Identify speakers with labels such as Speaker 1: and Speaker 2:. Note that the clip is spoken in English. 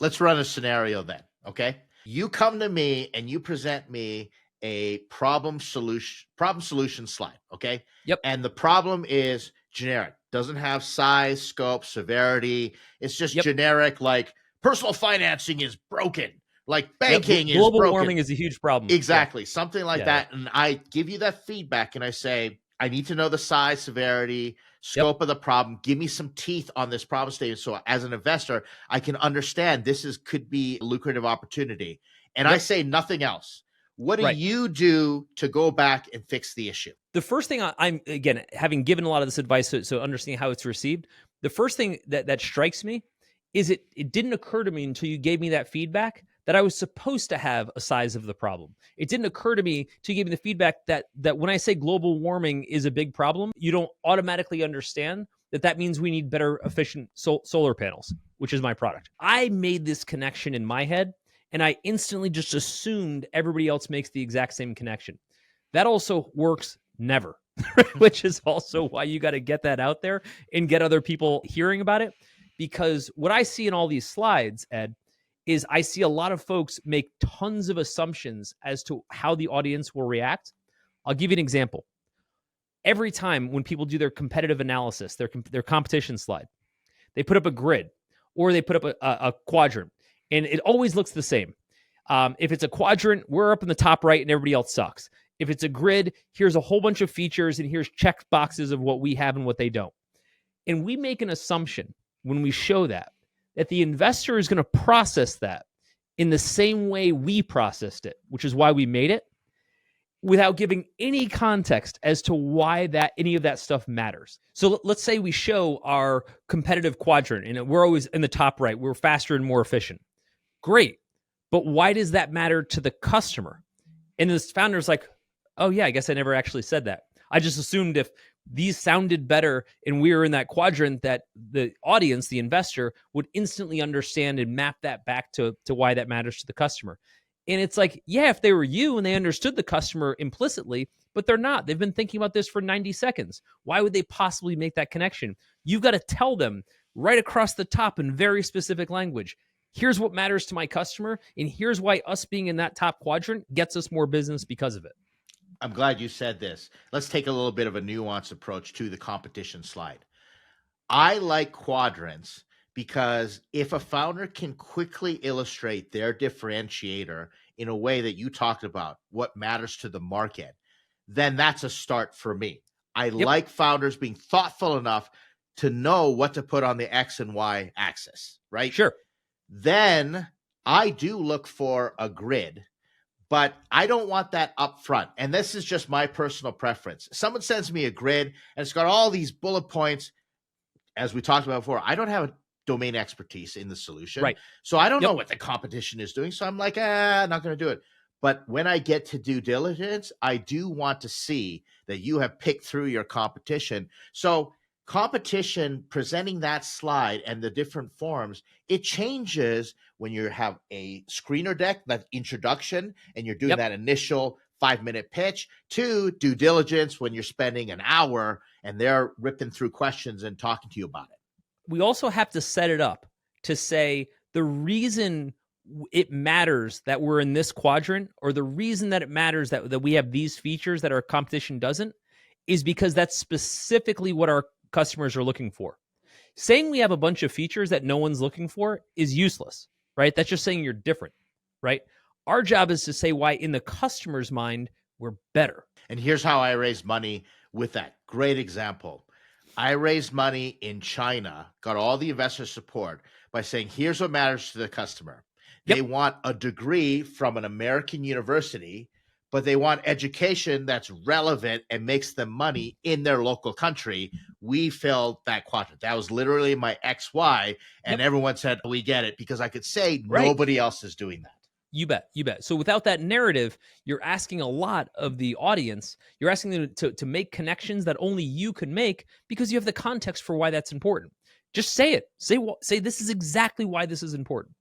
Speaker 1: Let's run a scenario then, okay? You come to me and you present me a problem solution slide, okay?
Speaker 2: Yep.
Speaker 1: And the problem is generic, doesn't have size, scope, severity. It's just generic, like personal financing is broken, like banking is
Speaker 2: Global
Speaker 1: broken.
Speaker 2: warming is a huge problem.
Speaker 1: Exactly, something like that. And I give you that feedback and I say, I need to know the size, severity, scope of the problem. Give me some teeth on this problem statement. So as an investor, I can understand could be a lucrative opportunity. And I say nothing else. What do you do to go back and fix the issue?
Speaker 2: The first thing I'm, again, having given a lot of this advice, so understanding how it's received, the first thing that strikes me is it didn't occur to me until you gave me that feedback that I was supposed to have a size of the problem. It didn't occur to me till you gave me the feedback that when I say global warming is a big problem, you don't automatically understand that means we need better efficient solar panels, which is my product. I made this connection in my head, and I instantly just assumed everybody else makes the exact same connection. That also works never, which is also why you got to get that out there and get other people hearing about it. Because what I see in all these slides, Ed, is I see a lot of folks make tons of assumptions as to how the audience will react. I'll give you an example. Every time when people do their competitive analysis, their competition slide, they put up a grid or they put up a quadrant, and it always looks the same. If it's a quadrant, we're up in the top right and everybody else sucks. If it's a grid, here's a whole bunch of features and here's check boxes of what we have and what they don't. And we make an assumption when we show that the investor is going to process that in the same way we processed it, which is why we made it, without giving any context as to why any of that stuff matters. So let's say we show our competitive quadrant and we're always in the top right. We're faster and more efficient. Great. But why does that matter to the customer? And this founder's like, oh yeah, I guess I never actually said that. I just assumed if these sounded better and we were in that quadrant that the audience, the investor, would instantly understand and map that back to why that matters to the customer. And it's like, yeah, if they were you and they understood the customer implicitly, but they're not. They've been thinking about this for 90 seconds. Why would they possibly make that connection? You've got to tell them right across the top in very specific language. Here's what matters to my customer, and here's why us being in that top quadrant gets us more business because of it.
Speaker 1: I'm glad you said this. Let's take a little bit of a nuanced approach to the competition slide. I like quadrants because if a founder can quickly illustrate their differentiator in a way that you talked about, what matters to the market, then that's a start for me. I like founders being thoughtful enough to know what to put on the X and Y axis, right?
Speaker 2: Sure.
Speaker 1: Then I do look for a grid, but I don't want that up front. And this is just my personal preference. Someone sends me a grid and it's got all these bullet points. As we talked about before, I don't have a domain expertise in the solution.
Speaker 2: Right.
Speaker 1: So I don't know what the competition is doing. So I'm like, not going to do it. But when I get to due diligence, I do want to see that you have picked through your competition. So competition, presenting that slide and the different forms, it changes when you have a screener deck, that introduction, and you're doing that initial 5-minute pitch, to due diligence when you're spending an hour and they're ripping through questions and talking to you about it.
Speaker 2: We also have to set it up to say the reason it matters that we're in this quadrant, or the reason that it matters that we have these features that our competition doesn't, is because that's specifically what our customers are looking for. Saying we have a bunch of features that no one's looking for is useless, right? That's just saying you're different, right? Our job is to say why in the customer's mind, we're better.
Speaker 1: And here's how I raised money with that. Great example. I raised money in China, got all the investor support by saying, here's what matters to the customer. They want a degree from an American university, but they want education that's relevant and makes them money in their local country. We filled that quadrant. That was literally my XY. And everyone said, we get it, because I could say nobody else is doing that.
Speaker 2: You bet. You bet. So without that narrative, you're asking a lot of the audience. You're asking them to make connections that only you can make because you have the context for why that's important. Just say it. Say this is exactly why this is important.